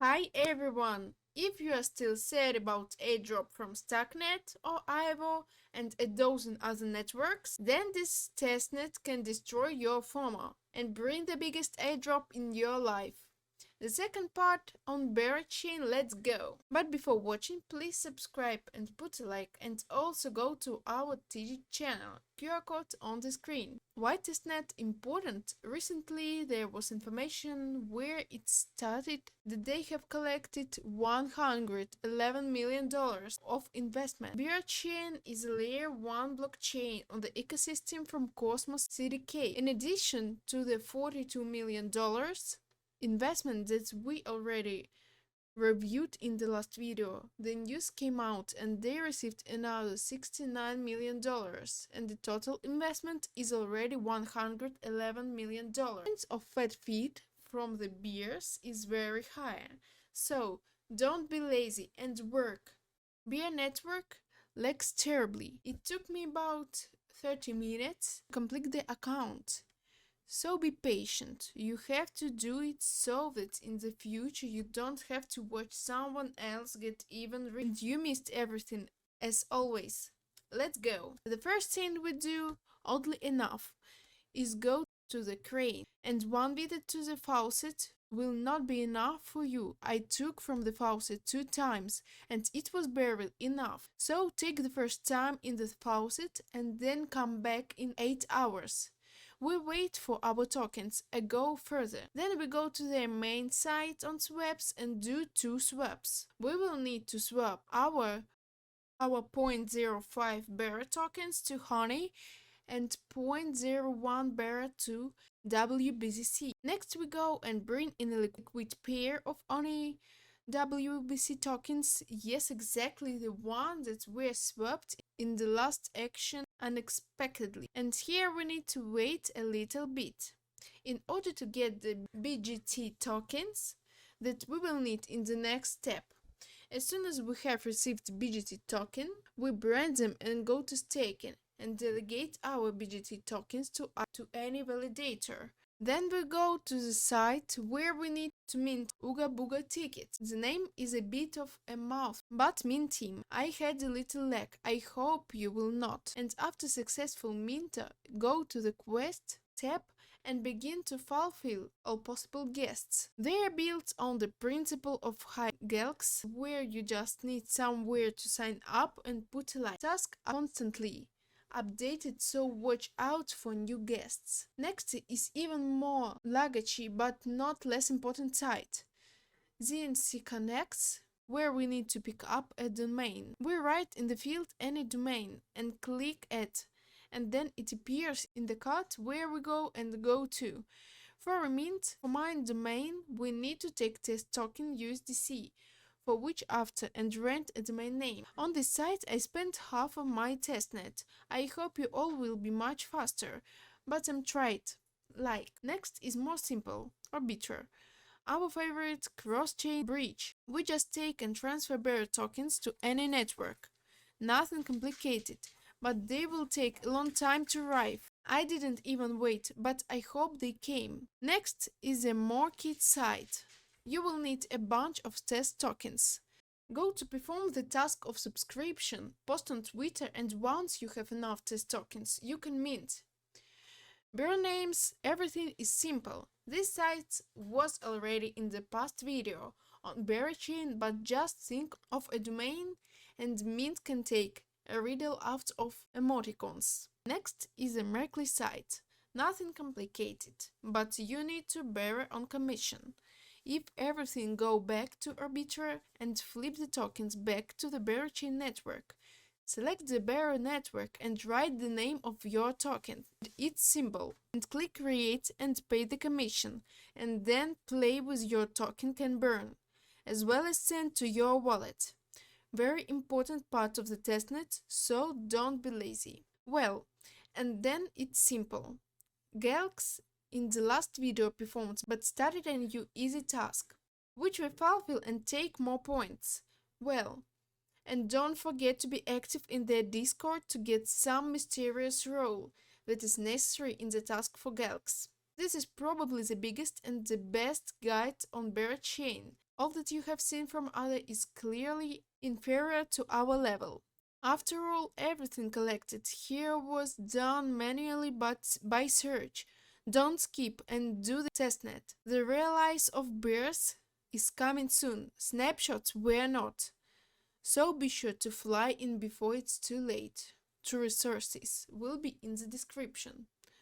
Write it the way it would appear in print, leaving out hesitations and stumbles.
Hi everyone! If you are still sad about Airdrop from Testnet or Ivo and a dozen other networks, then this testnet can destroy your FOMO and bring the biggest airdrop in your life. The second part on Berachain, let's go! But before watching, please subscribe and put a like, and also go to our TG channel, QR code on the screen. Why testnet important? Recently there was information where it started that they have collected $111 million of investment. Berachain is a layer 1 blockchain on the ecosystem from Cosmos CDK. In addition to the $42 million investment that we already reviewed in the last video, the news came out and they received another $69 million, and the total investment is already $111 million. The chance of fat feet from the bears is very high, so don't be lazy and work. Bear network lags terribly. It took me about 30 minutes to complete the account. So be patient. You have to do it so that in the future you don't have to watch someone else get even rich and you missed everything, as always. Let's go. The first thing we do, oddly enough, is go to the crane, and one visit to the faucet will not be enough for you. I took from the faucet 2 times and it was barely enough. So take the first time in the faucet and then come back in 8 hours. We wait for our tokens and go further. Then we go to their main site on swaps and do 2 swaps. We will need to swap our 0.05 Bera tokens to Honey and 0.01 Bera to WBCC. Next we go and bring in a liquid pair of Honey WBC tokens, yes, exactly the one that were swapped in the last action unexpectedly. And here we need to wait a little bit in order to get the BGT tokens that we will need in the next step. As soon as we have received BGT token, we brand them and go to staking and delegate our BGT tokens to any validator. Then we go to the site where we need to mint Ooga Booga tickets. The name is a bit of a mouth, but mint team. I had a little lag, I hope you will not. And after successful mint, go to the quest tab and begin to fulfill all possible guests. They are built on the principle of high gelks, where you just need somewhere to sign up and put a like. Tasks are constantly updated, so watch out for new guests. Next is even more laggy but not less important site, ZNC Connects, where we need to pick up a domain. We write in the field any domain and click Add, and then it appears in the cart where we go and go to. For a mint, for my domain, we need to take test token USDC, for which after and rent a domain name. On this site I spent half of my testnet. I hope you all will be much faster, but I'm tried. Like. Next is more simple, Arbiter. Our favorite cross-chain bridge. We just take and transfer bearer tokens to any network. Nothing complicated, but they will take a long time to arrive. I didn't even wait, but I hope they came. Next is a market site. You will need a bunch of test tokens. Go to perform the task of subscription, post on Twitter, and once you have enough test tokens, you can mint. Bearer names, everything is simple. This site was already in the past video on Berachain, but just think of a domain and mint can take a riddle out of emoticons. Next is a Merkley site. Nothing complicated, but you need to bear on commission. If everything go back to Arbiter and flip the tokens back to the Berachain network. Select the bearer network and write the name of your token. It's simple. And click create and pay the commission, and then play with your token can burn, as well as send to your wallet. Very important part of the testnet, so don't be lazy. Well, and then it's simple. Gelks in the last video performed but started a new easy task, which we fulfill and take more points. Well, and don't forget to be active in their Discord to get some mysterious role that is necessary in the task for Gelks. This is probably the biggest and the best guide on Berachain. All that you have seen from others is clearly inferior to our level. After all, everything collected here was done manually but by search. Don't skip and do the testnet. The release of bears is coming soon. Snapshots were not. So be sure to fly in before it's too late. True resources will be in the description.